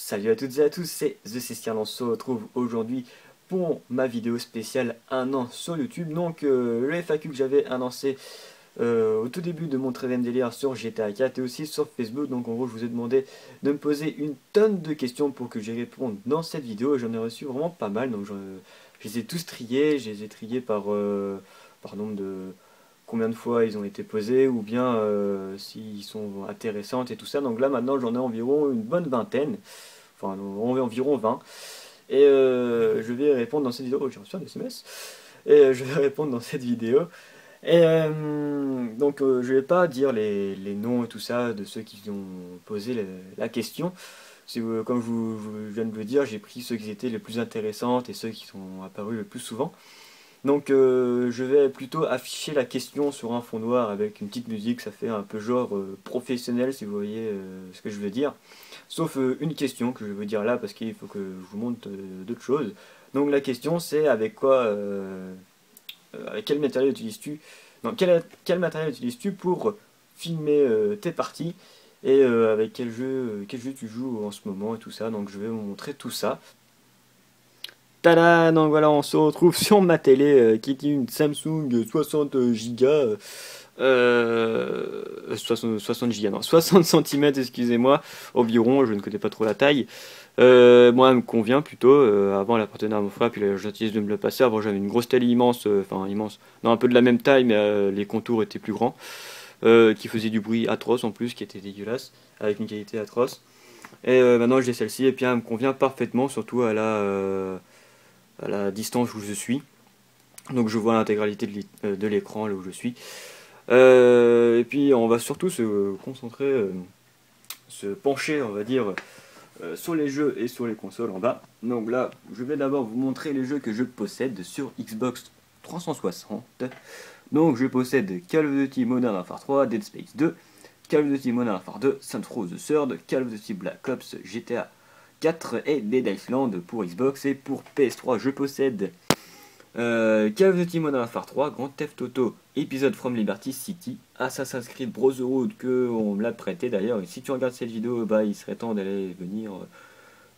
Salut à toutes et à tous, c'est The Cestian. On se retrouve aujourd'hui pour ma vidéo spéciale 1 an sur YouTube. Donc le FAQ que j'avais annoncé au tout début de mon 13e délire sur GTA 4 et aussi sur Facebook. Donc en gros je vous ai demandé de me poser une tonne de questions pour que j'y réponde dans cette vidéo. Et j'en ai reçu vraiment pas mal, donc je les ai tous triés. Je les ai triés par nombre de combien de fois ils ont été posés ou bien s'ils sont intéressantes et tout ça. Donc là maintenant j'en ai environ une bonne vingtaine, enfin environ 20. Et je vais répondre dans cette vidéo. Oh, j'ai reçu un SMS. Et je vais répondre dans cette vidéo. Et donc je vais pas dire les noms et tout ça de ceux qui ont posé la question. Comme je viens de le dire, j'ai pris ceux qui étaient les plus intéressantes et ceux qui sont apparus le plus souvent. Donc je vais plutôt afficher la question sur un fond noir avec une petite musique, ça fait un peu genre professionnel si vous voyez ce que je veux dire. Sauf une question que je veux dire là parce qu'il faut que je vous montre d'autres choses. Donc la question c'est avec quel matériel utilises-tu, non, quel matériel utilises-tu pour filmer tes parties et avec quel jeu tu joues en ce moment et tout ça. Donc je vais vous montrer tout ça. Tada! Donc voilà, on se retrouve sur ma télé qui est une Samsung 60 Go, 60 Go, non, 60 cm, excusez-moi, environ, je ne connais pas trop la taille. Moi, elle me convient plutôt. Avant, elle appartenait à mon frère, puis là, j'utilise de me le passer. Avant, j'avais une grosse télé immense, enfin immense, non, un peu de la même taille, mais les contours étaient plus grands, qui faisait du bruit atroce en plus, qui était dégueulasse, avec une qualité atroce. Et maintenant, j'ai celle-ci, et puis elle me convient parfaitement, surtout à la distance où je suis. Donc je vois l'intégralité de l'écran là où je suis. Et puis on va surtout se concentrer, se pencher on va dire sur les jeux et sur les consoles en bas. Donc là je vais d'abord vous montrer les jeux que je possède sur Xbox 360. Donc je possède Call of Duty Modern Warfare 3, Dead Space 2, Call of Duty Modern Warfare 2, Saints Row the Third, Call of Duty Black Ops, GTA 4 et Dead Island pour Xbox. Et pour PS3 je possède Call of Duty Modern Warfare 3, Grand Theft Auto, Episode from Liberty City, Assassin's Creed Brotherhood que on me l'a prêté d'ailleurs. Et si tu regardes cette vidéo, bah il serait temps d'aller venir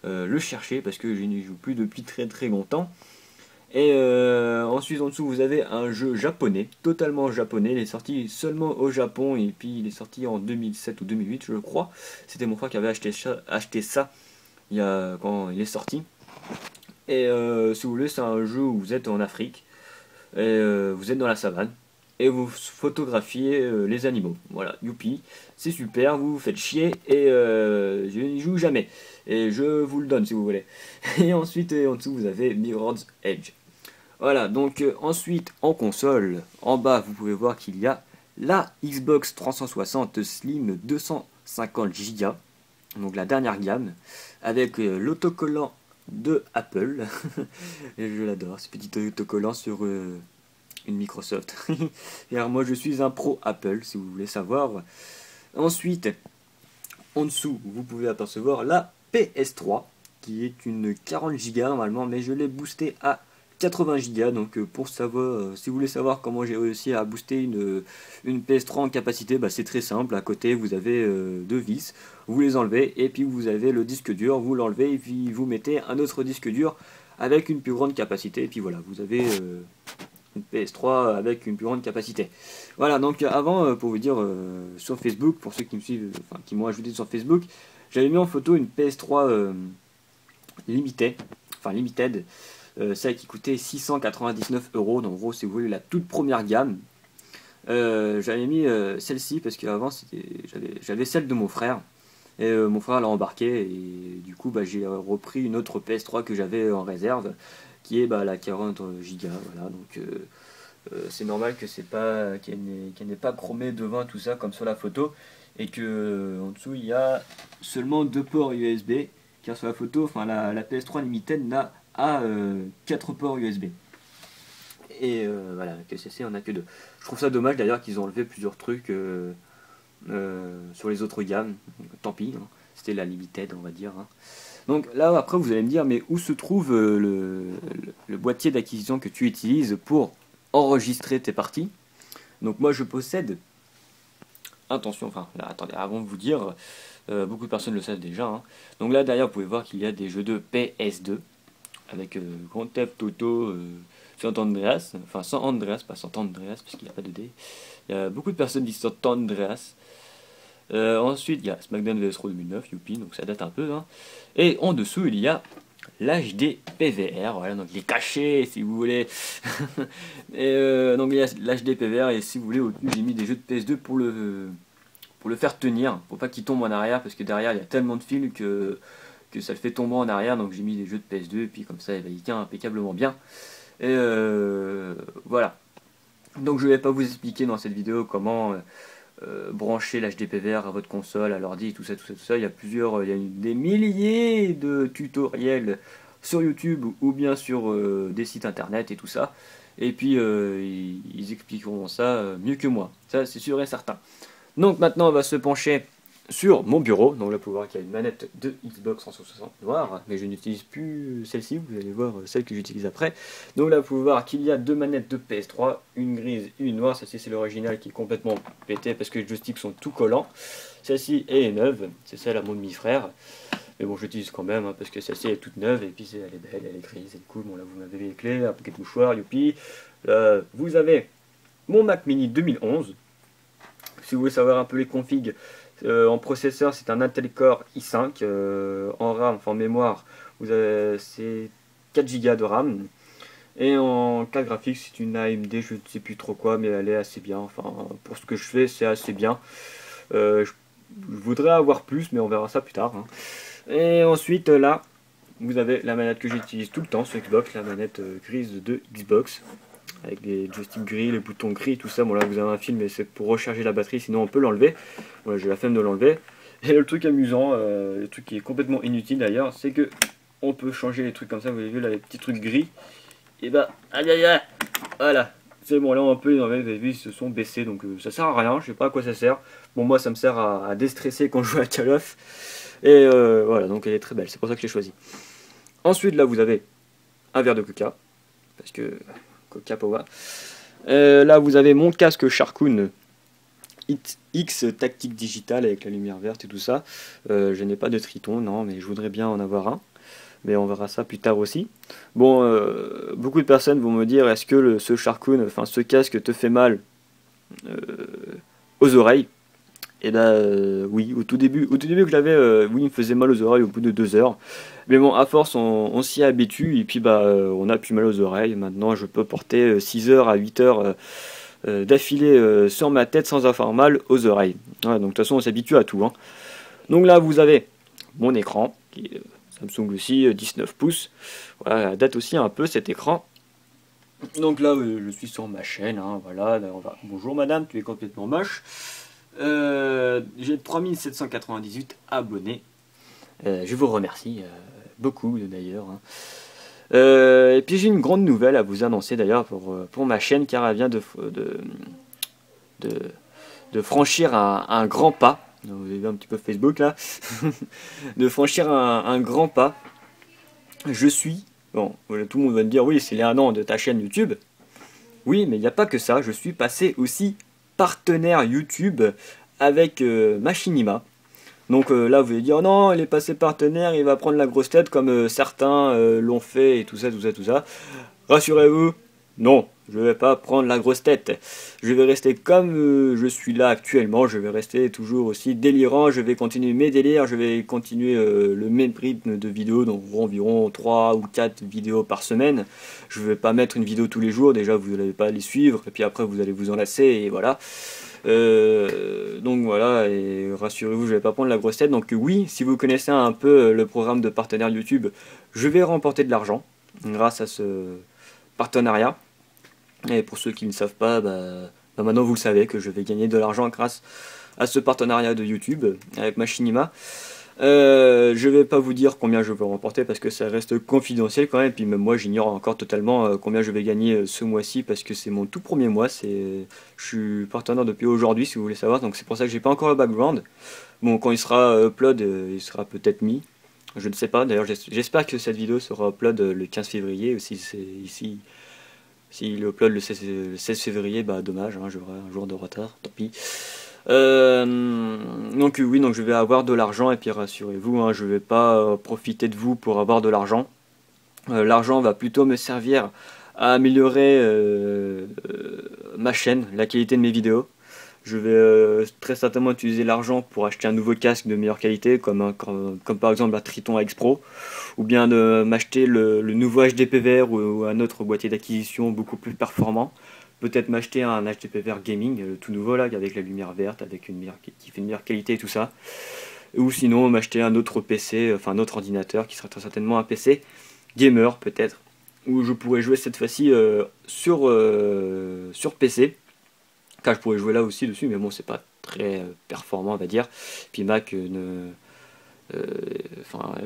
le chercher parce que je n'y joue plus depuis très très longtemps. Et ensuite en dessous vous avez un jeu japonais, totalement japonais. Il est sorti seulement au Japon et puis il est sorti en 2007 ou 2008 je crois. C'était mon frère qui avait acheté ça quand il est sorti. Et si vous voulez, c'est un jeu où vous êtes en Afrique, et vous êtes dans la savane, et vous photographiez les animaux. Voilà, youpi, c'est super, vous vous faites chier, et je n'y joue jamais. Et je vous le donne si vous voulez. Et ensuite, en dessous, vous avez Mirror's Edge. Voilà, donc ensuite, en console, en bas, vous pouvez voir qu'il y a la Xbox 360 Slim 250 Go, donc la dernière gamme, avec l'autocollant de Apple. Et je l'adore, ce petit autocollant sur une Microsoft. Et alors moi je suis un pro Apple si vous voulez savoir. Ensuite, en dessous, vous pouvez apercevoir la PS3 qui est une 40 Go normalement, mais je l'ai boosté à 80 Go. Donc pour savoir, si vous voulez savoir comment j'ai réussi à booster une PS3 en capacité, bah, c'est très simple. À côté vous avez deux vis, vous les enlevez et puis vous avez le disque dur, vous l'enlevez et puis vous mettez un autre disque dur avec une plus grande capacité et puis voilà, vous avez une PS3 avec une plus grande capacité. Voilà, donc avant, pour vous dire, sur Facebook, pour ceux qui me suivent, enfin qui m'ont ajouté sur Facebook, j'avais mis en photo une PS3 limited, celle qui coûtait 699 euros. Donc en gros, si vous voulez la toute première gamme. J'avais mis celle-ci parce qu'avant j'avais celle de mon frère. Et mon frère l'a embarqué et du coup bah, j'ai repris une autre PS3 que j'avais en réserve qui est bah, la 40 Go. Voilà, donc c'est normal que qu'elle n'ait pas chromé devant tout ça comme sur la photo et que en dessous il y a seulement deux ports USB car sur la photo, enfin la PS3 Limited n'a 4 ports USB. Et voilà, que CC on a que deux. Je trouve ça dommage d'ailleurs qu'ils ont enlevé plusieurs trucs sur les autres gammes. Tant pis, hein. C'était la limited on va dire. Hein. Donc là après vous allez me dire mais où se trouve le boîtier d'acquisition que tu utilises pour enregistrer tes parties. Donc moi je possède, attention, enfin là, attendez, avant de vous dire, Beaucoup de personnes le savent déjà, hein. Donc là derrière vous pouvez voir qu'il y a des jeux de PS2 avec Grand Theft Auto, San Andreas, enfin San Andreas, pas San Andreas parce qu'il n'y a pas de D. Il y a beaucoup de personnes qui disent San Andreas. Ensuite il y a SmackDown vs Raw 2009, youpi, donc ça date un peu, hein. Et en dessous il y a l'HD PVR, voilà, donc il est caché si vous voulez. Et donc il y a l'HD PVR, et si vous voulez au-dessus j'ai mis des jeux de PS2 pour le faire tenir, pour pas qu'il tombe en arrière, parce que derrière il y a tellement de fils que ça le fait tomber en arrière, donc j'ai mis des jeux de PS2, et puis comme ça il tient impeccablement bien. Et voilà. Donc je vais pas vous expliquer dans cette vidéo comment brancher l'HDPVR à votre console, à l'ordi, tout ça, tout ça, tout ça. Il y a des milliers de tutoriels sur YouTube ou bien sur des sites internet et tout ça. Et puis ils expliqueront ça mieux que moi, ça c'est sûr et certain. Donc maintenant on va se pencher sur mon bureau. Donc là vous pouvez voir qu'il y a une manette de Xbox 360 noire, mais je n'utilise plus celle-ci, vous allez voir celle que j'utilise après. Donc là vous pouvez voir qu'il y a deux manettes de PS3, une grise et une noire. Celle-ci c'est l'original qui est complètement pété parce que les joysticks sont tout collants. Celle-ci est neuve, c'est celle à mon demi-frère. Mais bon, j'utilise quand même, hein, parce que celle-ci est toute neuve, et puis elle est belle, elle est grise, elle est cool. Bon là vous m'avez les clés, un paquet de mouchoirs, youpi. Vous avez mon Mac Mini 2011. Si vous voulez savoir un peu les configs, en processeur c'est un Intel Core i5, en RAM, enfin en mémoire, c'est 4 Go de RAM, et en carte graphique c'est une AMD, je ne sais plus trop quoi, mais elle est assez bien, enfin pour ce que je fais c'est assez bien. Je voudrais avoir plus, mais on verra ça plus tard, hein. Et ensuite là, vous avez la manette que j'utilise tout le temps sur Xbox, la manette grise de Xbox, avec les joysticks gris, les boutons gris, tout ça. Bon là vous avez un fil, mais c'est pour recharger la batterie, sinon on peut l'enlever. Voilà, j'ai la flemme de l'enlever. Et le truc amusant, le truc qui est complètement inutile d'ailleurs, c'est que on peut changer les trucs comme ça. Vous avez vu là les petits trucs gris, et bah aïe aïe aïe, voilà, c'est bon, là on peut les enlever. Vous avez vu, ils se sont baissés, donc ça sert à rien, je sais pas à quoi ça sert. Bon, moi ça me sert à déstresser quand je joue à Call of. Et voilà, donc elle est très belle, c'est pour ça que je l'ai choisie. Ensuite là vous avez un verre de coca, parce que Coca Power. Là vous avez mon casque Sharkoon X Tactique Digital avec la lumière verte et tout ça. Je n'ai pas de Triton, non, mais je voudrais bien en avoir un. Mais on verra ça plus tard aussi. Bon, beaucoup de personnes vont me dire, est-ce que ce Sharkoon, enfin ce casque te fait mal aux oreilles? Et bah oui, au tout début que je l'avais, oui, il me faisait mal aux oreilles au bout de 2 heures. Mais bon, à force, on s'y habitue, et puis bah on n'a plus mal aux oreilles. Maintenant, je peux porter 6 heures à 8 heures d'affilée sur ma tête sans avoir mal aux oreilles. Ouais, donc de toute façon, on s'habitue à tout, hein. Donc là, vous avez mon écran, qui est Samsung aussi, 19 pouces. Voilà, elle date aussi un peu cet écran. Donc là, je suis sur ma chaîne, hein, voilà. Là, bonjour madame, tu es complètement moche. J'ai 3798 abonnés. Je vous remercie beaucoup d'ailleurs, hein. Et puis j'ai une grande nouvelle à vous annoncer d'ailleurs pour ma chaîne, car elle vient de franchir un grand pas. Vous avez vu un petit peu Facebook là. De franchir un grand pas. Je suis, bon, tout le monde va me dire oui, c'est les 1 an de ta chaîne YouTube. Oui, mais il n'y a pas que ça, je suis passé aussi partenaire YouTube avec Machinima. Donc là vous allez dire, oh non, il est passé partenaire, il va prendre la grosse tête comme certains l'ont fait et tout ça, tout ça, tout ça. Rassurez-vous, non, je vais pas prendre la grosse tête. Je vais rester comme je suis là actuellement, je vais rester toujours aussi délirant, je vais continuer mes délires, je vais continuer le même rythme de vidéos, donc environ 3 ou 4 vidéos par semaine. Je vais pas mettre une vidéo tous les jours, déjà vous n'allez pas les suivre, et puis après vous allez vous en lasser, et voilà. Donc voilà, et rassurez-vous, je vais pas prendre la grosse tête. Donc oui, si vous connaissez un peu le programme de partenaire YouTube, je vais remporter de l'argent grâce à ce partenariat. Et pour ceux qui ne savent pas, bah maintenant vous le savez que je vais gagner de l'argent grâce à ce partenariat de YouTube avec Machinima. Je vais pas vous dire combien je vais remporter parce que ça reste confidentiel quand même, et puis même moi j'ignore encore totalement combien je vais gagner ce mois-ci, parce que c'est mon tout premier mois, je suis partenaire depuis aujourd'hui si vous voulez savoir, donc c'est pour ça que j'ai pas encore le background. Bon, quand il sera upload, il sera peut-être mis, je ne sais pas, d'ailleurs j'espère que cette vidéo sera upload le 15 février, si c'est ici. S'il upload le 16 février, bah dommage, hein, j'aurai un jour de retard, tant pis. Donc oui, donc je vais avoir de l'argent et puis rassurez-vous, hein, je vais pas profiter de vous pour avoir de l'argent. L'argent va plutôt me servir à améliorer ma chaîne, la qualité de mes vidéos. Je vais très certainement utiliser l'argent pour acheter un nouveau casque de meilleure qualité, comme par exemple la Triton X Pro, ou bien de m'acheter le nouveau HDPVR ou un autre boîtier d'acquisition beaucoup plus performant. Peut-être m'acheter un HDPVR Gaming, le tout nouveau là, avec la lumière verte, avec une lumière qui fait une meilleure qualité et tout ça. Ou sinon m'acheter un autre PC, enfin un autre ordinateur qui sera très certainement un PC gamer peut-être, où je pourrais jouer cette fois-ci sur PC. Car je pourrais jouer là aussi dessus, mais bon, c'est pas très performant, on va dire. Puis Mac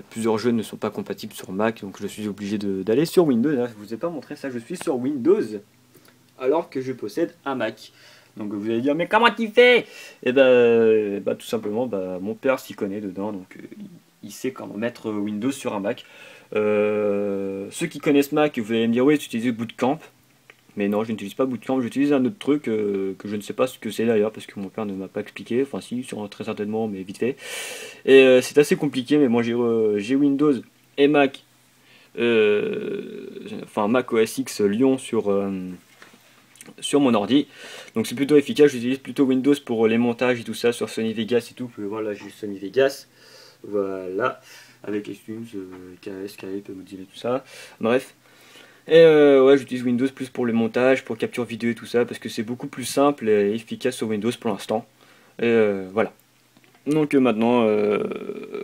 plusieurs jeux ne sont pas compatibles sur Mac, donc je suis obligé d'aller sur Windows. Là, je vous ai pas montré ça, je suis sur Windows, alors que je possède un Mac. Donc vous allez dire, mais comment tu fais? Et ben, tout simplement, mon père s'y connaît dedans, donc il sait comment mettre Windows sur un Mac. Ceux qui connaissent Mac, vous allez me dire, oui, tu utilises Bootcamp. Mais non, je n'utilise pas Bootcamp, j'utilise un autre truc que je ne sais pas ce que c'est d'ailleurs, parce que mon père ne m'a pas expliqué, enfin si, très certainement, mais vite fait. Et c'est assez compliqué, mais moi j'ai Windows et Mac, Mac OS X Lyon sur mon ordi. Donc c'est plutôt efficace, j'utilise plutôt Windows pour les montages et tout ça, sur Sony Vegas et tout. Voilà, j'ai Sony Vegas, voilà, avec les Streams, KS, Skype, Mozilla, tout ça, bref. Et ouais, j'utilise Windows plus pour le montage, pour capture vidéo et tout ça, parce que c'est beaucoup plus simple et efficace sur Windows pour l'instant. Et voilà. Donc maintenant,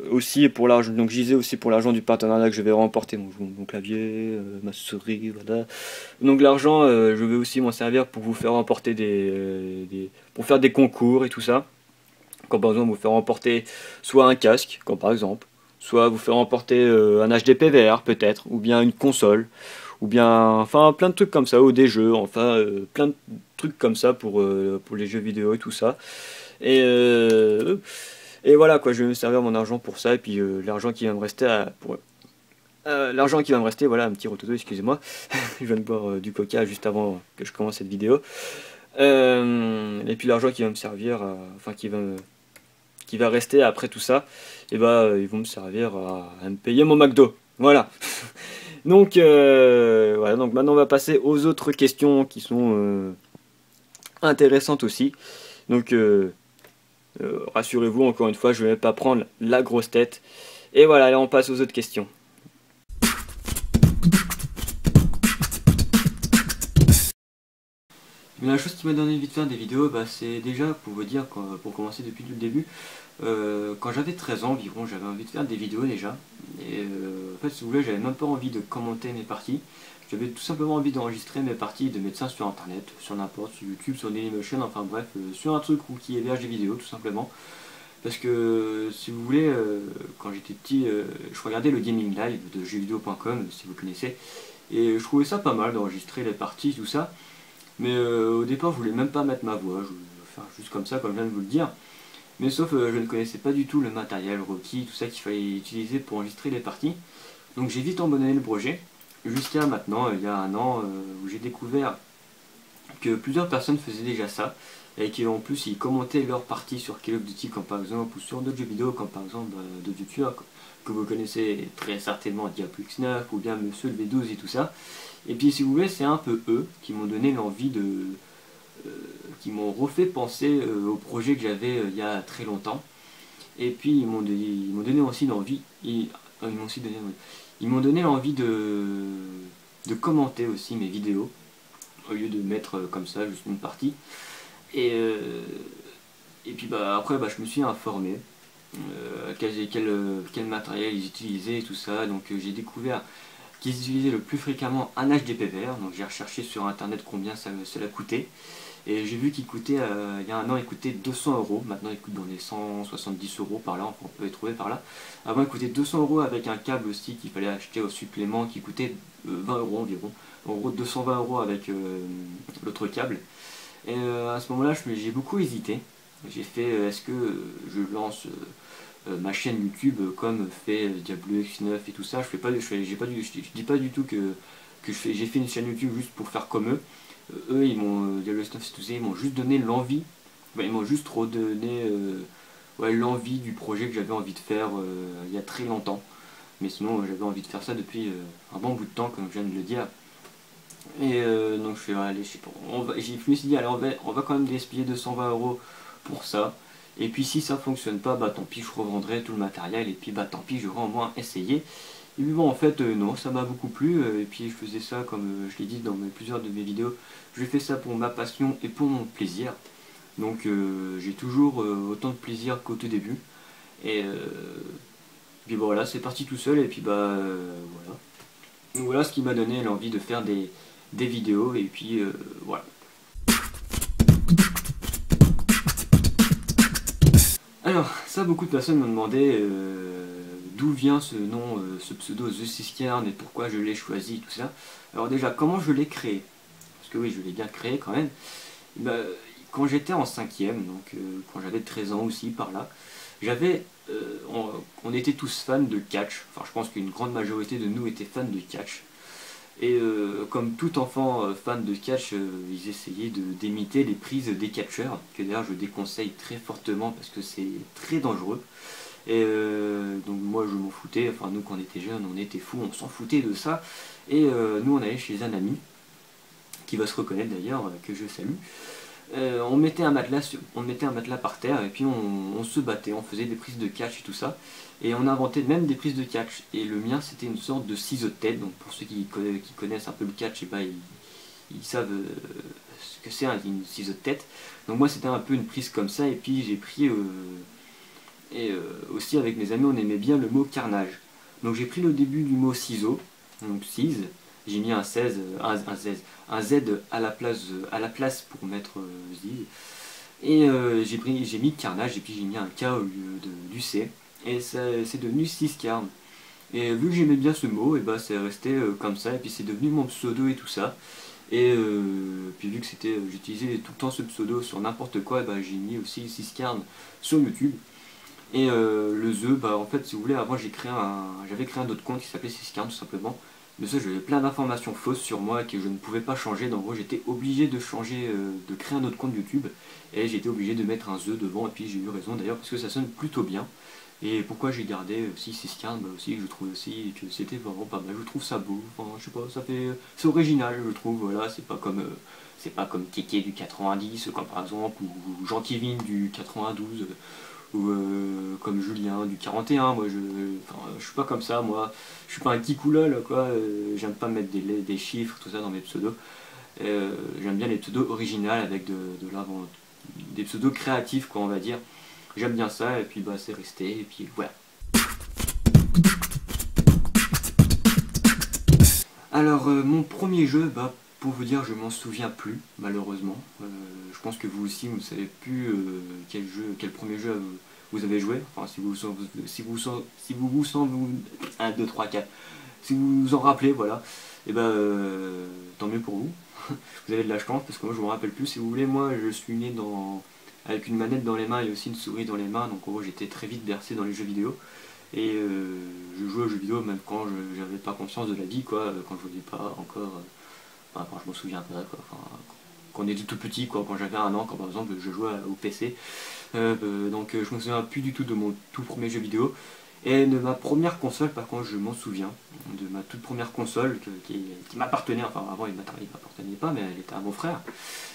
aussi pour l'argent, donc je disais aussi pour l'argent du partenariat que je vais remporter mon clavier, ma souris, voilà. Donc l'argent, je vais aussi m'en servir pour vous faire remporter pour faire des concours et tout ça. Comme par exemple vous faire remporter soit un casque, comme par exemple, soit vous faire remporter un HDPVR peut-être, ou bien une console, ou bien enfin plein de trucs comme ça, ou des jeux, enfin plein de trucs comme ça pour les jeux vidéo et tout ça. Et, euh, et voilà quoi, je vais me servir mon argent pour ça, et puis l'argent qui va me rester l'argent qui va me rester, voilà, un petit rototo, excusez-moi, je viens de boire du coca juste avant que je commence cette vidéo. Et puis l'argent qui va me servir, qui va rester après tout ça, et ils vont me servir à me payer mon McDo. Voilà. Donc voilà, donc maintenant on va passer aux autres questions qui sont intéressantes aussi. Donc rassurez-vous, encore une fois, je ne vais pas prendre la grosse tête. Et voilà, là on passe aux autres questions. Mais la chose qui m'a donné envie de faire des vidéos, c'est déjà pour vous dire, pour commencer depuis le début, quand j'avais 13 ans environ, j'avais envie de faire des vidéos déjà. Et en fait, si vous voulez, j'avais même pas envie de commenter mes parties. J'avais tout simplement envie d'enregistrer mes parties et de mettre ça sur internet, sur n'importe, sur YouTube, sur Dailymotion, enfin bref, sur un truc qui héberge des vidéos tout simplement. Parce que si vous voulez, quand j'étais petit, je regardais le gaming live de jeuxvideo.com, si vous connaissez, et je trouvais ça pas mal d'enregistrer les parties, tout ça. Mais au départ, je voulais même pas mettre ma voix, je voulais faire juste comme ça, comme je viens de vous le dire. Mais sauf, je ne connaissais pas du tout le matériel requis, tout ça qu'il fallait utiliser pour enregistrer les parties. Donc j'ai vite abandonné le projet, jusqu'à maintenant, il y a un an, où j'ai découvert que plusieurs personnes faisaient déjà ça, et qui en plus ils commentaient leurs parties sur Call of Duty, comme par exemple, ou sur d'autres jeux vidéo, comme par exemple d'autres youtubeurs que vous connaissez très certainement, Diaplux9, ou bien Monsieur le V12 et tout ça. Et puis si vous voulez, c'est un peu eux qui m'ont donné l'envie qui m'ont refait penser au projet que j'avais il y a très longtemps. Et puis ils m'ont donné aussi l'envie, ils m'ont donné l'envie de commenter aussi mes vidéos, au lieu de mettre comme ça juste une partie. Et puis après je me suis informé quel matériel ils utilisaient et tout ça. Donc j'ai découvert qu'ils utilisaient le plus fréquemment un HDPVR. Donc j'ai recherché sur internet combien cela coûtait. Et j'ai vu qu'il coûtait, il y a un an, il coûtait 200 €. Maintenant, il coûte dans les 170 € par là, on peut les trouver par là. Avant, il coûtait 200 € avec un câble aussi qu'il fallait acheter au supplément qui coûtait 20 € environ. En gros, 220 € avec l'autre câble. Et à ce moment-là, j'ai beaucoup hésité. J'ai fait, est-ce que je lance ma chaîne YouTube comme fait Diablux9 et tout ça. Je dis pas du tout que j'ai fait une chaîne YouTube juste pour faire comme eux. Eux, Diablux9 et tout ça, ils m'ont juste donné l'envie Ils m'ont juste redonné ouais, l'envie du projet que j'avais envie de faire il y a très longtemps. Mais sinon, j'avais envie de faire ça depuis un bon bout de temps, comme je viens de le dire. Et donc je fais, allez, je sais pas, je me suis dit, allez, on va quand même gaspiller 220 € pour ça. Et puis si ça fonctionne pas, bah tant pis, je revendrai tout le matériel. Et puis bah tant pis, j'aurai au moins essayé. Et puis bon, en fait, non, ça m'a beaucoup plu. Et puis je faisais ça, comme je l'ai dit dans plusieurs de mes vidéos, je fais ça pour ma passion et pour mon plaisir. Donc j'ai toujours autant de plaisir qu'au tout début. Et puis bon, voilà, c'est parti tout seul. Et puis bah voilà. Donc voilà ce qui m'a donné l'envie de faire des vidéos. Et puis voilà. Alors, ça, beaucoup de personnes m'ont demandé d'où vient ce nom, ce pseudo The Siscarn et pourquoi je l'ai choisi, tout ça. Alors déjà, comment je l'ai créé? Parce que oui, je l'ai bien créé quand même. Bah, quand j'étais en 5e, donc quand j'avais 13 ans aussi par là, j'avais, on était tous fans de catch. Enfin, je pense qu'une grande majorité de nous étaient fans de catch. Et comme tout enfant fan de catch, ils essayaient d'imiter les prises des catcheurs, que d'ailleurs je déconseille très fortement parce que c'est très dangereux. Et donc moi je m'en foutais, enfin nous quand on était jeunes on était fous, on s'en foutait de ça. Et nous on allait chez un ami, qui va se reconnaître d'ailleurs, que je salue. On mettait un matelas par terre et puis on se battait, on faisait des prises de catch et tout ça. Et on inventait même des prises de catch. Et le mien c'était une sorte de ciseau de tête. Donc pour ceux qui connaissent un peu le catch, et bah, ils savent ce que c'est une ciseau de tête. Donc moi c'était un peu une prise comme ça. Et puis j'ai pris... aussi avec mes amis on aimait bien le mot carnage. Donc j'ai pris le début du mot ciseau, donc cise. J'ai mis un 16, un Z à la place pour mettre Z. Et j'ai mis carnage et puis j'ai mis un K au lieu du C. Et c'est devenu Siscarn. Et vu que j'aimais bien ce mot, et bah c'est resté comme ça. Et puis c'est devenu mon pseudo et tout ça. Et puis vu que j'utilisais tout le temps ce pseudo sur n'importe quoi, bah, j'ai mis aussi Siscarn sur YouTube. Et le The, bah en fait si vous voulez, avant j'avais créé un autre compte qui s'appelait Siscarn tout simplement. Mais ça, j'avais plein d'informations fausses sur moi que je ne pouvais pas changer. Donc, en gros, j'étais obligé de changer, de créer un autre compte YouTube. Et j'étais obligé de mettre un The devant. Et puis, j'ai eu raison d'ailleurs, parce que ça sonne plutôt bien. Et pourquoi j'ai gardé aussi Siscarn, bah aussi, je trouve aussi que c'était vraiment pas mal. Je trouve ça beau. Enfin, je sais pas, c'est original, je trouve. Voilà, c'est pas comme Kéké du 90, comme par exemple, ou Jean-Kevin du 92. Ou comme Julien du 41, moi je suis pas comme ça, moi je suis pas un kikoulol quoi, j'aime pas mettre des chiffres tout ça dans mes pseudos, j'aime bien les pseudos originales avec des pseudos créatifs quoi on va dire, j'aime bien ça et puis bah c'est resté et puis voilà. Alors mon premier jeu, bah pour vous dire je m'en souviens plus malheureusement, je pense que vous aussi vous ne savez plus quel premier jeu vous avez joué, enfin si vous un, 2, 3, 4, si vous vous en rappelez, voilà, et ben tant mieux pour vous, vous avez de la chance parce que moi je me rappelle plus, si vous voulez, moi je suis né avec une manette dans les mains et aussi une souris dans les mains, donc en gros j'étais très vite bercé dans les jeux vidéo, et je jouais aux jeux vidéo même quand je n'avais pas conscience de la vie, quoi, quand je ne voyais pas encore, enfin je m'en souviens pas, quoi, enfin, quand on était tout petit, quoi, quand j'avais 1 an, quand par exemple je jouais au PC. Donc je me souviens plus du tout de mon tout premier jeu vidéo. Et de ma première console, par contre, je m'en souviens. De ma toute première console qui m'appartenait, enfin avant il m'appartenait pas, mais elle était à mon frère.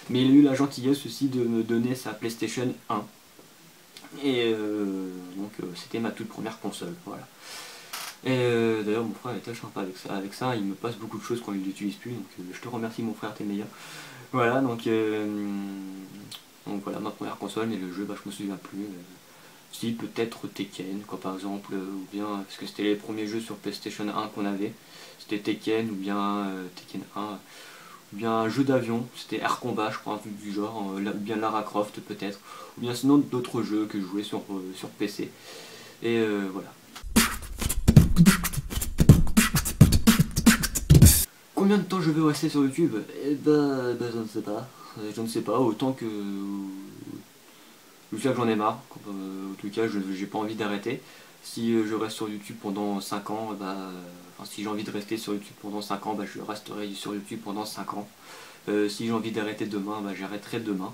Mais il a eu la gentillesse aussi de me donner sa PlayStation 1. Et donc c'était ma toute première console, voilà. Et d'ailleurs mon frère est très sympa avec ça, il me passe beaucoup de choses quand il l'utilise plus, donc je te remercie mon frère, t'es meilleur. Voilà, donc voilà ma première console, mais le jeu bah, je me souviens plus. Si peut-être Tekken, quoi par exemple, ou bien, parce que c'était les premiers jeux sur PlayStation 1 qu'on avait, c'était Tekken ou bien Tekken 1, ou bien un jeu d'avion, c'était Air Combat je crois, un truc du genre, ou bien Lara Croft peut-être, ou bien sinon d'autres jeux que je jouais sur PC. Et voilà. Combien de temps je vais rester sur YouTube? Eh ben, je ne sais pas. Je ne sais pas, autant que... Jusqu'à que j'en ai marre. En tout cas, j'ai pas envie d'arrêter. Si je reste sur YouTube pendant 5 ans, enfin, si j'ai envie de rester sur YouTube pendant 5 ans, je resterai sur YouTube pendant 5 ans. Si j'ai envie d'arrêter demain, j'arrêterai demain.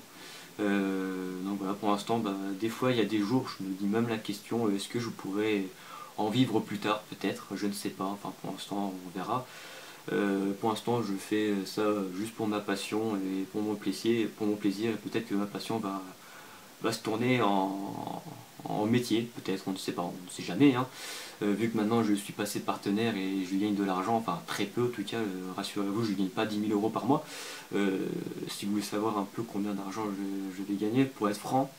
Donc voilà, pour l'instant, bah, des fois il y a des jours, je me dis même la question, est-ce que je pourrais en vivre plus tard, peut-être, je ne sais pas, enfin pour l'instant on verra. Pour l'instant je fais ça juste pour ma passion et pour mon plaisir, et peut-être que ma passion va se tourner en métier, peut-être, on ne sait pas, on ne sait jamais, hein. Vu que maintenant je suis passé partenaire et je gagne de l'argent, enfin très peu en tout cas, rassurez-vous, je ne gagne pas 10 000 euros par mois. Si vous voulez savoir un peu combien d'argent je vais gagner, pour être franc,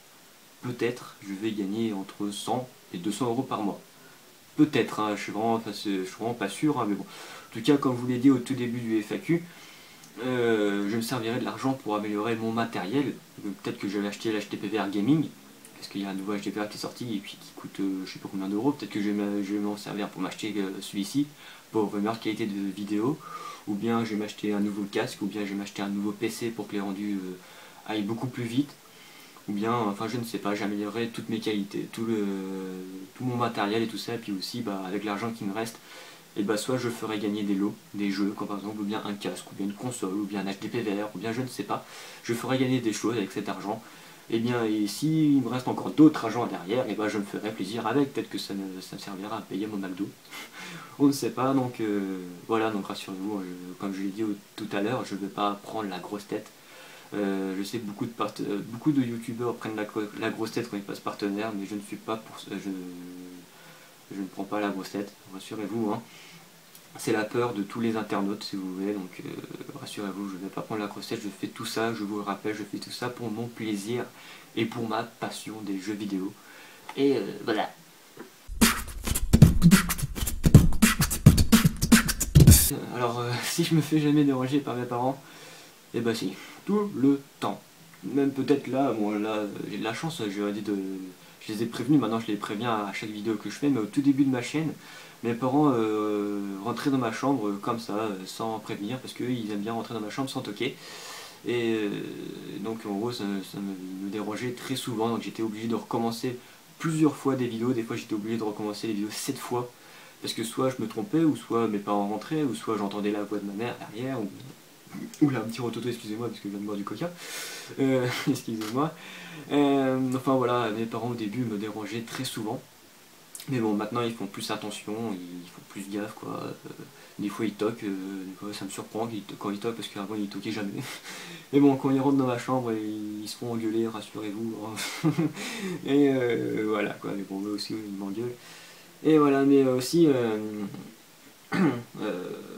peut-être je vais gagner entre 100 et 200 euros par mois. Peut-être, hein, je suis vraiment pas sûr, hein, mais bon. En tout cas, comme je vous l'ai dit au tout début du FAQ, je me servirai de l'argent pour améliorer mon matériel. Peut-être que je vais acheter l'HTPVR Gaming, parce qu'il y a un nouveau HTPVR qui est sorti et puis qui coûte je sais pas combien d'euros. Peut-être que je vais m'en servir pour m'acheter celui-ci, pour une meilleure qualité de vidéo. Ou bien je vais m'acheter un nouveau casque, ou bien je vais m'acheter un nouveau PC pour que les rendus aillent beaucoup plus vite. Ou bien, enfin je ne sais pas, j'améliorerai toutes mes qualités, tout mon matériel et tout ça. Et puis aussi, bah, avec l'argent qui me reste, et bah soit je ferai gagner des lots, des jeux, comme par exemple, ou bien un casque, ou bien une console, ou bien un HDPVR, ou bien je ne sais pas. Je ferai gagner des choses avec cet argent. Et bien, et s'il me reste encore d'autres argent derrière, et bah je me ferai plaisir avec. Peut-être que ça me servira à payer mon McDo. On ne sait pas, donc voilà, donc rassurez-vous, comme je l'ai dit tout à l'heure, je ne vais pas prendre la grosse tête. Je sais que beaucoup de youtubeurs prennent la grosse tête quand ils passent partenaire, mais je ne suis pas pour ça, je ne prends pas la grosse tête, rassurez-vous, hein. C'est la peur de tous les internautes, si vous voulez, donc rassurez-vous, je ne vais pas prendre la grosse tête, je fais tout ça, je vous le rappelle, je fais tout ça pour mon plaisir et pour ma passion des jeux vidéo. Et voilà. Alors, si je me fais jamais déranger par mes parents, eh ben si, tout le temps. Même peut-être là, bon là, j'ai de la chance, je les ai prévenus, maintenant je les préviens à chaque vidéo que je fais, mais au tout début de ma chaîne, mes parents rentraient dans ma chambre comme ça, sans prévenir, parce qu'ils aiment bien rentrer dans ma chambre sans toquer. Et donc en gros, ça me dérangeait très souvent, donc j'étais obligé de recommencer plusieurs fois des vidéos, des fois j'étais obligé de recommencer les vidéos 7 fois, parce que soit je me trompais, ou soit mes parents rentraient, ou soit j'entendais la voix de ma mère derrière, ou là, un petit rototo, excusez-moi, parce que je viens de boire du coca. Excusez-moi. Enfin voilà, mes parents au début me dérangeaient très souvent. Mais bon, maintenant ils font plus attention, ils font plus gaffe, quoi. Des fois ils toquent, des fois ça me surprend quand ils toquent, parce qu'avant ils toquaient jamais. Mais bon, quand ils rentrent dans ma chambre, ils se font engueuler, rassurez-vous, hein. Et voilà, quoi. Mais bon, eux aussi, ils m'engueulent. Et voilà, mais aussi,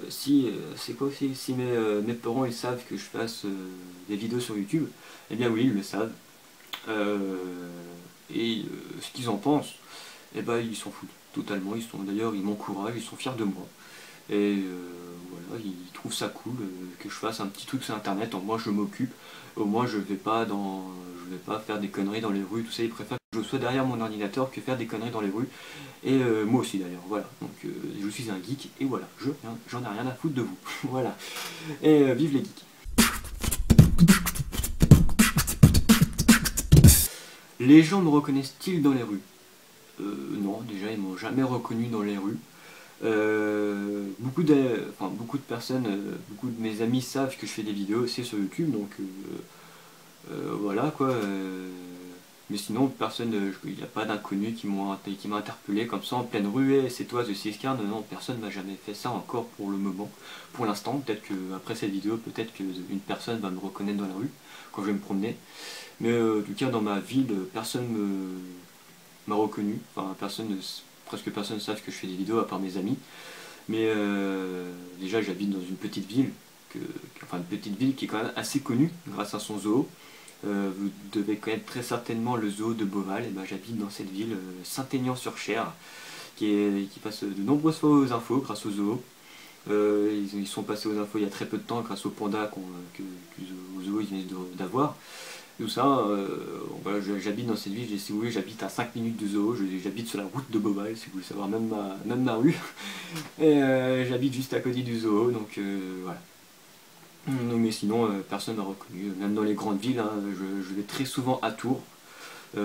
c'est quoi aussi, si mes parents ils savent que je fasse des vidéos sur YouTube, eh bien oui, ils le savent. Ce qu'ils en pensent, eh ben ils s'en foutent totalement. D'ailleurs, ils m'encouragent, ils sont fiers de moi. Et voilà, ils trouvent ça cool que je fasse un petit truc sur internet. Moi je m'occupe, au moins je vais pas faire des conneries dans les rues, tout ça. Ils préfèrent que je sois derrière mon ordinateur que faire des conneries dans les rues. Et moi aussi d'ailleurs, voilà. Donc je suis un geek et voilà, j'en ai rien à foutre de vous. Voilà. Et vive les geeks. Les gens me reconnaissent-ils dans les rues? Non, déjà ils m'ont jamais reconnu dans les rues. Beaucoup de personnes, beaucoup de mes amis savent que je fais des vidéos aussi sur YouTube, donc voilà quoi. Mais sinon, personne, il n'y a pas d'inconnus qui m'a interpellé comme ça en pleine rue. Et c'est toi, The Siscar. Non, personne m'a jamais fait ça encore pour le moment. Pour l'instant, peut-être qu'après cette vidéo, peut-être qu'une personne va me reconnaître dans la rue quand je vais me promener. Mais en tout cas, dans ma ville, personne m'a reconnu. Enfin, presque personne ne savent que je fais des vidéos à part mes amis. Mais déjà, j'habite dans une petite ville, une petite ville qui est quand même assez connue grâce à son zoo. Vous devez connaître très certainement le zoo de Beauval. Et ben, j'habite dans cette ville, Saint-Aignan-sur-Cher, qui passe de nombreuses fois aux infos grâce au zoo. Ils sont passés aux infos il y a très peu de temps grâce au panda que zoo ils viennent d'avoir. Tout ça, voilà, j'habite dans cette ville, si vous voulez, j'habite à 5 minutes du zoo, j'habite sur la route de Beauval, si vous voulez savoir, même ma rue. Et j'habite juste à côté du zoo, donc voilà. Non, mais sinon, personne ne m'a reconnu, même dans les grandes villes, hein, je vais très souvent à Tours.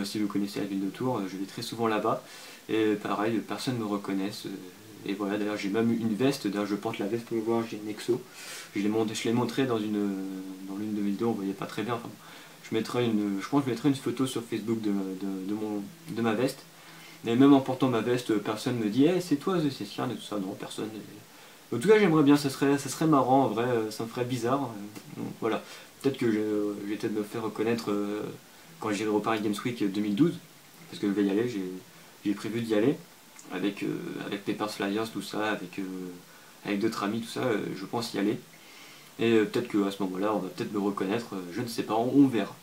Si vous connaissez la ville de Tours, je vais très souvent là-bas. Et pareil, personne ne me reconnaisse. Et voilà, d'ailleurs j'ai même une veste, d'ailleurs je porte la veste pour voir, j'ai une Nexo. Je l'ai montré dans l'une de mes vidéos, on voyait pas très bien. Enfin, je pense que je mettrai une photo sur Facebook de ma veste. Et même en portant ma veste, personne me dit hey, c'est toi The Sessian et tout ça. Non, personne. En tout cas, j'aimerais bien, ça serait marrant en vrai, ça me ferait bizarre. Donc, voilà. Peut-être que je vais peut-être me faire reconnaître quand j'irai au Paris Games Week 2012. Parce que je vais y aller, j'ai prévu d'y aller. Avec Papers, Flyers, tout ça, avec d'autres amis, tout ça, je pense y aller. Et peut-être qu'à ce moment-là, on va peut-être me reconnaître, je ne sais pas, on verra.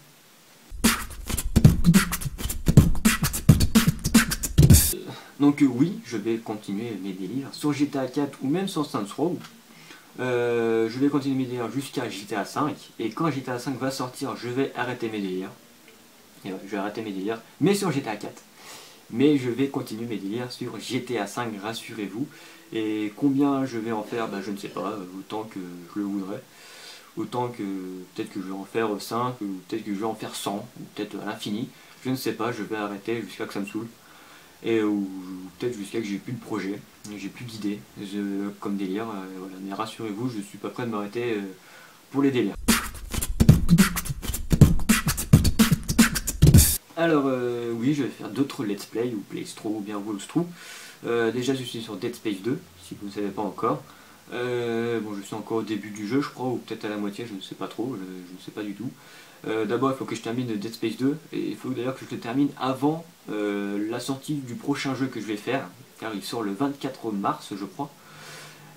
Donc oui, je vais continuer mes délires sur GTA 4 ou même sur Saints Row. Je vais continuer mes délires jusqu'à GTA 5. Et quand GTA 5 va sortir, je vais arrêter mes délires. Et ouais, je vais arrêter mes délires, mais sur GTA 4. Mais je vais continuer mes délires sur GTA 5, rassurez-vous. Et combien je vais en faire, bah, je ne sais pas, autant que je le voudrais. Autant que peut-être que je vais en faire 5, ou peut-être que je vais en faire 100, ou peut-être à l'infini. Je ne sais pas, je vais arrêter jusqu'à que ça me saoule. Et ou peut-être jusqu'à que j'ai plus de projet, j'ai plus d'idées comme délire. Voilà. Mais rassurez-vous, je suis pas prêt de m'arrêter pour les délires. Alors oui, je vais faire d'autres let's play ou playthrough ou bien wallthrough. Déjà je suis sur Dead Space 2, si vous ne savez pas encore. Bon, je suis encore au début du jeu je crois, ou peut-être à la moitié, je ne sais pas trop, je ne sais pas du tout. D'abord il faut que je termine Dead Space 2, et il faut d'ailleurs que je le termine avant la sortie du prochain jeu que je vais faire, car il sort le 24 mars je crois.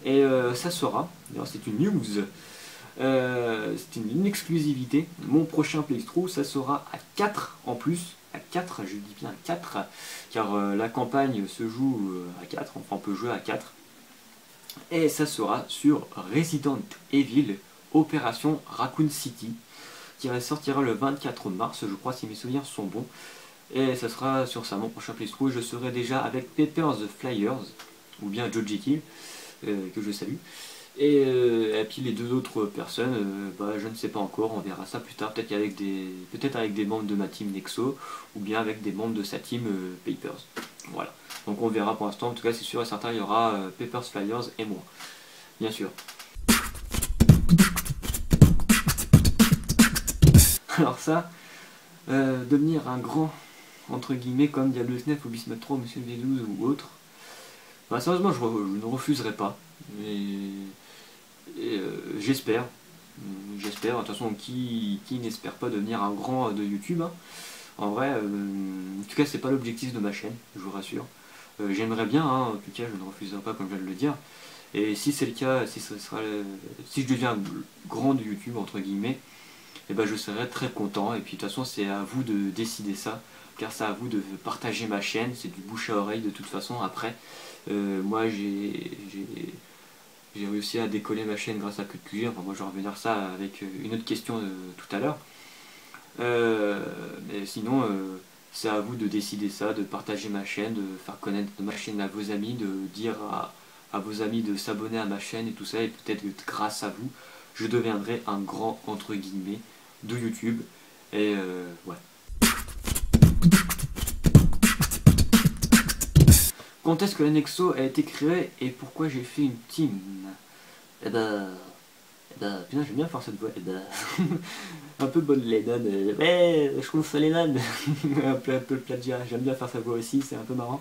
Et ça sera, d'ailleurs c'est une news, c'est une exclusivité, mon prochain playthrough ça sera à 4 en plus, à 4, je dis bien 4, car la campagne se joue à 4, enfin on peut jouer à 4. Et ça sera sur Resident Evil Opération Raccoon City, qui sortira le 24 mars, je crois si mes souvenirs sont bons. Et ça sera sur ça mon prochain playthrough. Je serai déjà avec Papers, Flyers, ou bien Joe Kill, que je salue. Et puis les deux autres personnes, bah, je ne sais pas encore, on verra ça plus tard, peut-être avec des membres de ma team Nexo, ou bien avec des membres de sa team Papers. Voilà. Donc on verra pour l'instant, en tout cas c'est sûr et certain, il y aura Papers, Flyers et moi. Bien sûr. Alors ça, devenir un grand, entre guillemets, comme Diablo 9 ou Bismuth 3, Monsieur V12 ou autre, bah, sérieusement je ne refuserai pas. J'espère. J'espère, de toute façon qui n'espère pas devenir un grand de YouTube hein. En vrai, en tout cas c'est pas l'objectif de ma chaîne, je vous rassure. J'aimerais bien, hein, en tout cas je ne refuserai pas comme je viens de le dire. Et si c'est le cas, si je deviens grand de YouTube entre guillemets, et ben je serai très content. Et puis de toute façon c'est à vous de décider ça, car c'est à vous de partager ma chaîne, c'est du bouche à oreille de toute façon après. Moi j'ai réussi à décoller ma chaîne grâce à QueCuisine, enfin moi je vais revenir à ça avec une autre question tout à l'heure. Mais sinon, c'est à vous de décider ça, de partager ma chaîne, de faire connaître ma chaîne à vos amis, de dire à vos amis de s'abonner à ma chaîne et tout ça, et peut-être que grâce à vous, je deviendrai un grand, entre guillemets, de YouTube. Et ouais. Quand est-ce que l'Annexo a été créé et pourquoi j'ai fait une team? Putain, j'aime bien faire cette voix. Un peu bonne Lennon. Je trouve ça Lennon. un peu le plagiat. J'aime bien faire sa voix aussi, c'est un peu marrant.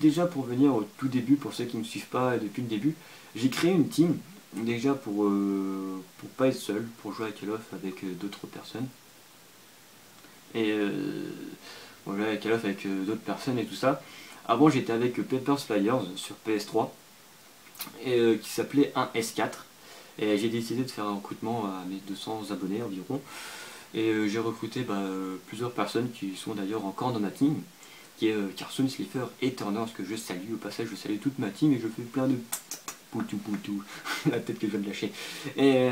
Déjà pour venir au tout début, pour ceux qui ne me suivent pas depuis le début, j'ai créé une team déjà pour pas être seul, pour jouer à Call of avec d'autres personnes. Et voilà, avec Call of avec d'autres personnes et tout ça. Avant j'étais avec Papers Flyers sur PS3 et qui s'appelait 1S4. Et j'ai décidé de faire un recrutement à mes 200 abonnés environ. Et j'ai recruté plusieurs personnes qui sont d'ailleurs encore dans ma team, qui est Carson, Slifer et Turner, ce que je salue au passage, je salue toute ma team et je fais plein de poutou poutou, la tête que je viens de lâcher. Et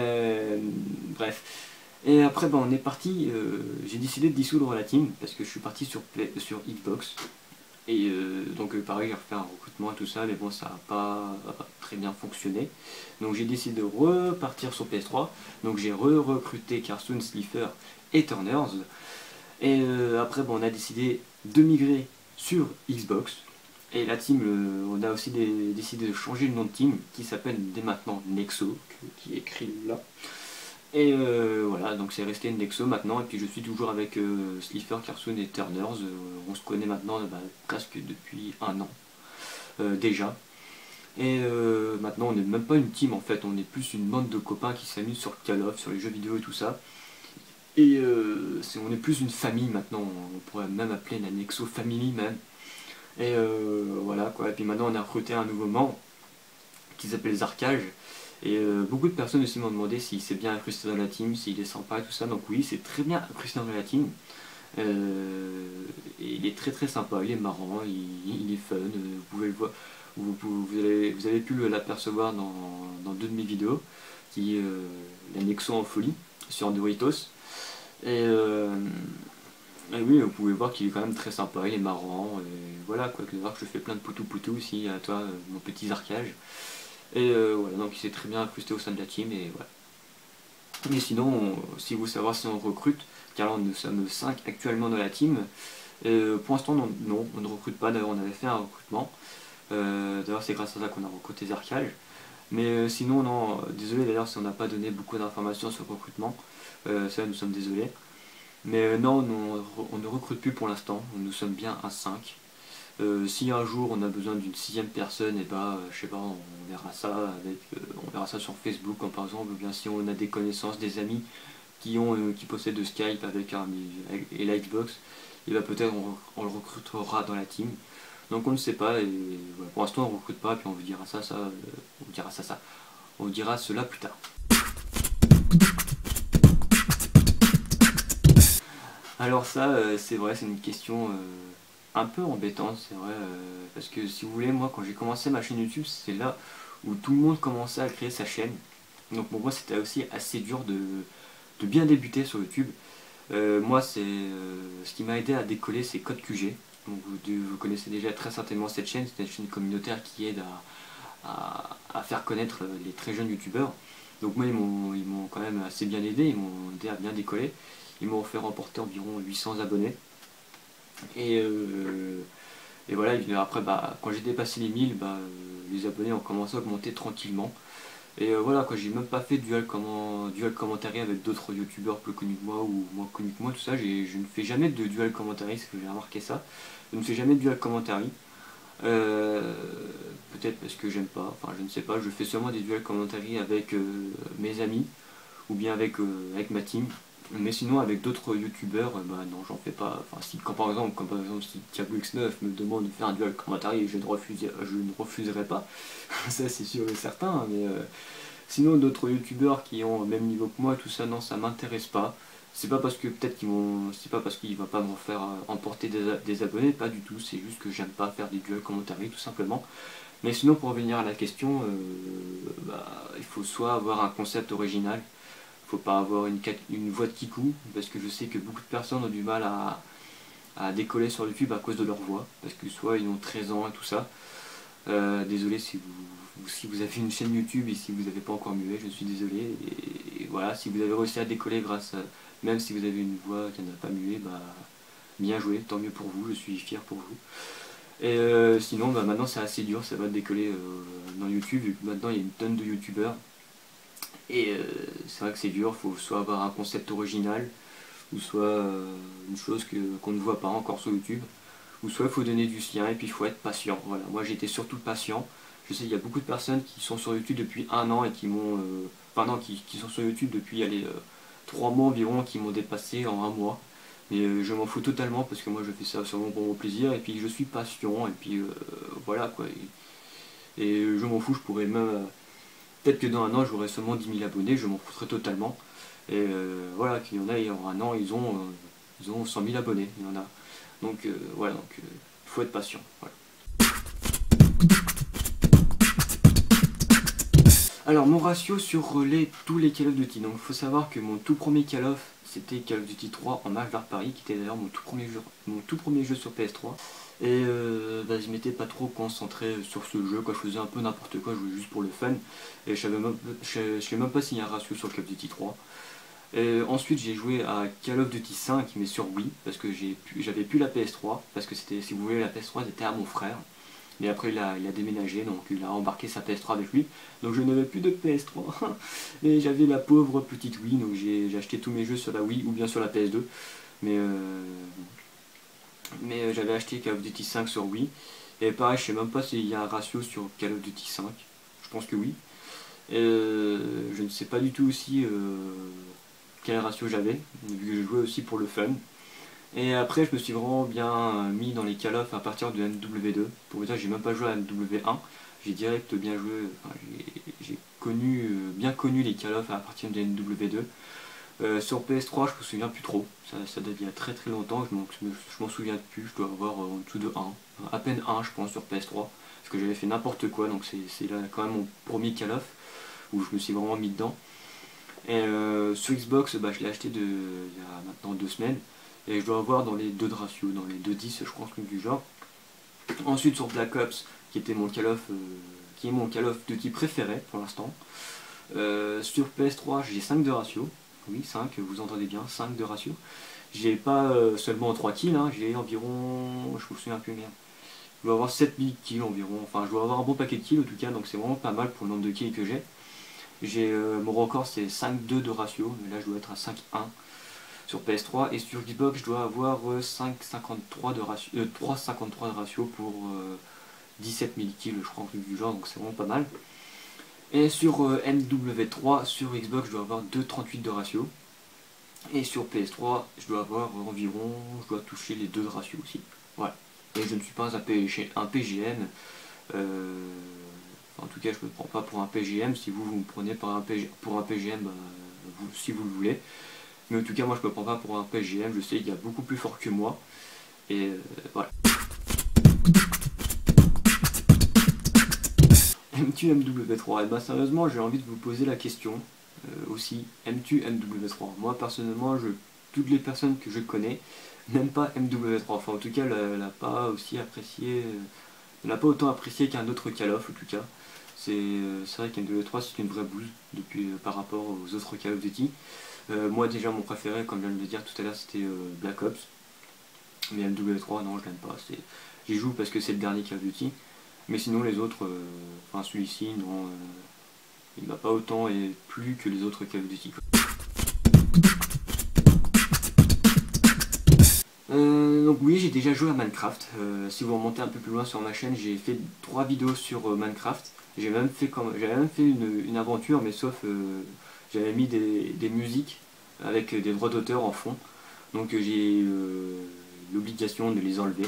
bref. Et après on est parti, j'ai décidé de dissoudre la team parce que je suis parti sur Xbox. Et donc pareil, j'ai refait un recrutement et tout ça, mais bon ça n'a pas très bien fonctionné. Donc j'ai décidé de repartir sur PS3. Donc j'ai recruté Carson, Slifer et Turners. Et après on a décidé de migrer sur Xbox. Et la team, on a aussi décidé de changer le nom de team qui s'appelle dès maintenant Nexo, qui est écrit là. Et voilà, donc c'est resté une Nexo maintenant, et puis je suis toujours avec Slifer, Carson et Turners. On se connaît maintenant presque depuis un an déjà. Et maintenant on n'est même pas une team en fait, on est plus une bande de copains qui s'amusent sur Call of, sur les jeux vidéo et tout ça. Et on est plus une famille maintenant, on pourrait même appeler la Nexo Family même. Et voilà quoi, et puis maintenant on a recruté un nouveau membre qui s'appelle Zarkage. Et beaucoup de personnes aussi m'ont demandé s'il s'est bien incrusté dans la team, s'il est sympa et tout ça. Donc oui, c'est très bien incrusté dans la team. Et il est très très sympa, il est marrant, il est fun. Vous pouvez le voir, vous avez pu l'apercevoir dans deux de mes vidéos, qui est la Nexo en folie sur Doritos. Et oui, vous pouvez voir qu'il est quand même très sympa, il est marrant. Et voilà quoi, que voir que je fais plein de poutou aussi à toi, mon petit Zarkage. Et voilà, donc il s'est très bien incrusté au sein de la team, et voilà. Mais sinon, si vous voulez savoir si on recrute, car là nous sommes 5 actuellement dans la team, pour l'instant non, on ne recrute pas, d'ailleurs on avait fait un recrutement, d'ailleurs c'est grâce à ça qu'on a recruté Zarkage, mais sinon non, désolé d'ailleurs si on n'a pas donné beaucoup d'informations sur le recrutement, ça nous sommes désolés, mais non, on ne recrute plus pour l'instant, nous sommes bien à 5. Si un jour on a besoin d'une sixième personne, et bah je sais pas, on verra ça on verra ça sur Facebook, comme par exemple, ou bien si on a des connaissances, des amis qui possèdent de Skype et la Xbox, et bah peut-être on le recrutera dans la team. Donc on ne sait pas, et voilà, pour l'instant on ne recrute pas, puis on vous dira on vous dira cela plus tard. Alors ça, c'est vrai, c'est une question un peu embêtante, c'est vrai, parce que si vous voulez, moi quand j'ai commencé ma chaîne YouTube, c'est là où tout le monde commençait à créer sa chaîne. Donc pour moi c'était aussi assez dur de bien débuter sur YouTube. Moi ce qui m'a aidé à décoller, c'est Code QG. Donc vous connaissez déjà très certainement cette chaîne, c'est une chaîne communautaire qui aide à faire connaître les très jeunes youtubeurs. Donc moi ils m'ont quand même assez bien aidé, ils m'ont aidé à bien décoller. Ils m'ont fait remporter environ 800 abonnés. Et, et voilà, après, quand j'ai dépassé les 1000, les abonnés ont commencé à augmenter tranquillement. Et voilà, j'ai même pas fait de duel commentary avec d'autres youtubeurs plus connus que moi ou moins connus que moi, tout ça. Je ne fais jamais de duel commentary, parce que j'ai remarqué ça. Je ne fais jamais de duel commentary. Peut-être parce que j'aime pas, enfin je ne sais pas, je fais seulement des duels commentary avec mes amis ou bien avec ma team. Mais sinon avec d'autres youtubeurs, non j'en fais pas. Enfin si quand par exemple si Diablo X9 me demande de faire un duel commentary, je ne refuserai pas. Ça c'est sûr et certain, hein, mais sinon d'autres youtubeurs qui ont le même niveau que moi, tout ça, non, ça m'intéresse pas. C'est pas parce que c'est pas parce qu'il va pas me faire emporter des abonnés, pas du tout, c'est juste que j'aime pas faire des duels commentary tout simplement. Mais sinon pour revenir à la question, il faut soit avoir un concept original, faut pas avoir une voix de kikou, parce que je sais que beaucoup de personnes ont du mal à décoller sur YouTube à cause de leur voix, parce que soit ils ont 13 ans et tout ça. Désolé si vous avez une chaîne YouTube et si vous n'avez pas encore mué, je suis désolé. Et voilà, si vous avez réussi à décoller même si vous avez une voix qui n'a pas mué, bien joué, tant mieux pour vous, je suis fier pour vous. Et sinon, maintenant c'est assez dur, ça va décoller dans YouTube, vu que maintenant il y a une tonne de youtubeurs. Et c'est vrai que c'est dur, il faut soit avoir un concept original, ou soit une chose qu'on ne voit pas encore sur YouTube, ou soit il faut donner du sien et puis il faut être patient. Voilà, moi j'étais surtout patient. Je sais qu'il y a beaucoup de personnes qui sont sur YouTube depuis un an et qui m'ont... qui sont sur YouTube depuis 3 mois environ, qui m'ont dépassé en un mois. Mais je m'en fous totalement parce que moi je fais ça seulement pour mon plaisir et puis je suis patient et puis voilà quoi. Et je m'en fous, je pourrais même... peut-être que dans un an j'aurai seulement 10 000 abonnés, je m'en foutrais totalement. Et voilà, qu'il y en a, en un an ils ont 100 000 abonnés, il y en a. Donc voilà, il faut être patient. Voilà. Alors mon ratio sur tous les Call of Duty, donc il faut savoir que mon tout premier Call of c'était Call of Duty 3 en match vers Paris, qui était d'ailleurs mon tout premier jeu sur PS3. Et je m'étais pas trop concentré sur ce jeu, je faisais un peu n'importe quoi, je jouais juste pour le fun. Et je sais même pas s'il y a un ratio sur Call of Duty 3. Ensuite j'ai joué à Call of Duty 5 mais sur Wii, parce que j'avais plus la PS3, parce que c'était, si vous voulez, la PS3 était à mon frère. mais après il a déménagé, donc il a embarqué sa PS3 avec lui, donc je n'avais plus de PS3, et j'avais la pauvre petite Wii, donc j'ai acheté tous mes jeux sur la Wii ou bien sur la PS2, mais, j'avais acheté Call of Duty 5 sur Wii, et pareil, je sais même pas s'il y a un ratio sur Call of Duty 5, je pense que oui, je ne sais pas du tout aussi quel ratio j'avais, vu que je jouais aussi pour le fun. Et après, je me suis vraiment bien mis dans les Call of à partir de MW2. Pour vous dire, j'ai même pas joué à MW1. J'ai direct bien joué, enfin, j'ai bien connu les Call of à partir de MW2. Sur PS3, je me souviens plus trop. Ça date d'il y a très très longtemps. Je m'en souviens plus. Je dois avoir en dessous de 1. À peine 1, je pense, sur PS3. Parce que j'avais fait n'importe quoi. Donc c'est là quand même mon premier Call of où je me suis vraiment mis dedans. Et sur Xbox, je l'ai acheté il y a maintenant 2 semaines. Et je dois avoir dans les 2 de ratio, dans les 2.10 je crois, du genre. Ensuite sur Black Ops, qui est mon Call of Duty préféré pour l'instant. Sur PS3 j'ai 5 de ratio. Oui 5, vous entendez bien, 5 de ratio. J'ai pas seulement 3 kills, hein, j'ai environ, je me souviens plus bien. Je dois avoir 7000 kills environ, enfin je dois avoir un bon paquet de kills en tout cas, donc c'est vraiment pas mal pour le nombre de kills que j'ai. Mon record c'est 5-2 de ratio, mais là je dois être à 5-1 sur PS3, et sur Xbox je dois avoir 3,53 de ratio pour 17 000 kills je crois, du genre, donc c'est vraiment pas mal. Et sur MW3 sur Xbox je dois avoir 2,38 de ratio, et sur PS3 je dois avoir environ, je dois toucher les 2 de ratio aussi. Voilà. Et je ne suis pas un PGM. En tout cas, je ne me prends pas pour un PGM. Si vous me prenez pour un PGM, si vous le voulez. Mais en tout cas, moi, je ne me prends pas pour un PGM. Je sais qu'il y a beaucoup plus fort que moi. Et voilà. Aimes-tu MW3? Et bah, sérieusement, j'ai envie de vous poser la question aussi. Aimes-tu MW3? Moi, personnellement, toutes les personnes que je connais n'aiment pas MW3. Enfin, en tout cas, elle n'a pas aussi apprécié. Elle n'a pas autant apprécié qu'un autre Call of, en tout cas. C'est vrai qu'MW3 c'est une vraie bouse par rapport aux autres Call of Duty. Moi déjà mon préféré, comme je viens de le dire tout à l'heure, c'était Black Ops. Mais MW3 non, je l'aime pas. J'y joue parce que c'est le dernier Call of Duty. Mais sinon les autres, enfin celui-ci, non, il m'a pas autant plu que les autres Call of Duty. Donc oui, j'ai déjà joué à Minecraft. Si vous remontez un peu plus loin sur ma chaîne, j'ai fait 3 vidéos sur Minecraft. J'avais même fait une aventure, mais sauf j'avais mis des musiques avec des droits d'auteur en fond. Donc j'ai l'obligation de les enlever.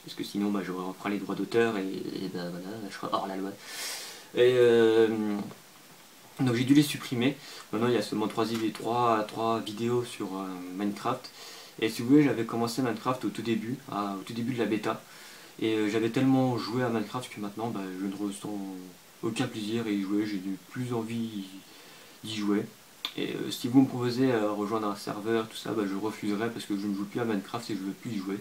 Parce que sinon j'aurais enfreint les droits d'auteur et voilà, je serais hors la loi. Et donc j'ai dû les supprimer. Maintenant il y a seulement 3 vidéos sur Minecraft. Et si vous voulez, j'avais commencé Minecraft au tout début de la bêta. Et j'avais tellement joué à Minecraft que maintenant je ne ressens aucun plaisir à y jouer, j'ai plus envie d'y jouer. Et si vous me proposez à rejoindre un serveur, tout ça, je refuserai parce que je ne joue plus à Minecraft et je ne veux plus y jouer.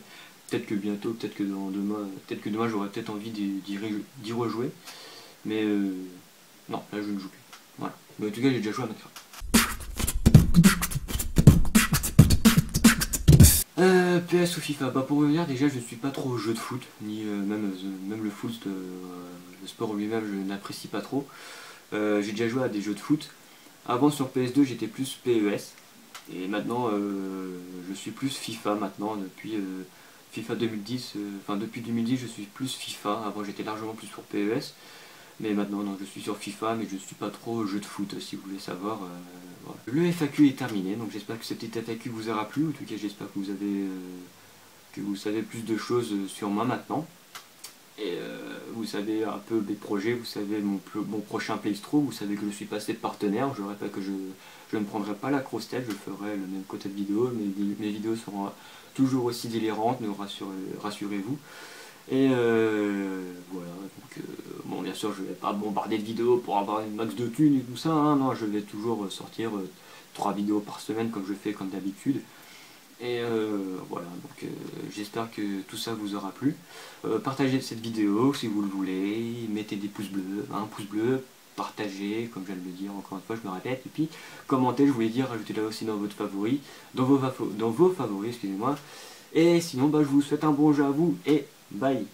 Peut-être que bientôt, peut-être que demain j'aurai peut-être envie d'y rejouer. Mais non, là je ne joue plus. Voilà. Mais en tout cas j'ai déjà joué à Minecraft. PS ou FIFA, pour revenir déjà je ne suis pas trop jeu de foot, ni même le foot, le sport lui-même je n'apprécie pas trop. J'ai déjà joué à des jeux de foot. Avant sur PS2 j'étais plus PES, et maintenant je suis plus FIFA maintenant, depuis FIFA 2010, enfin depuis 2010 je suis plus FIFA, avant j'étais largement plus pour PES. Mais maintenant, non, je suis sur FIFA, mais je ne suis pas trop jeu de foot, si vous voulez savoir. Voilà. Le FAQ est terminé, donc j'espère que cette petite FAQ vous aura plu. En tout cas, j'espère que vous savez plus de choses sur moi maintenant. Et vous savez un peu mes projets, vous savez mon prochain playthrough, vous savez que je suis passé de partenaire. Je répète que je ne prendrai pas la grosse tête, je ferai le même côté de vidéo. Mes vidéos seront toujours aussi délirantes, rassurez-vous. Et voilà, donc bon, bien sûr je vais pas bombarder de vidéos pour avoir une max de thunes et tout ça, hein, non, je vais toujours sortir 3 vidéos par semaine comme je fais comme d'habitude. Et voilà, donc j'espère que tout ça vous aura plu. Partagez cette vidéo si vous le voulez, mettez des pouces bleus, un pouce bleu, partagez, comme je viens de le dire, encore une fois je me répète, et puis commentez, je voulais dire, rajoutez-la aussi dans votre favori, dans vos favoris, excusez-moi. Et sinon, je vous souhaite un bon jeu à vous et bye.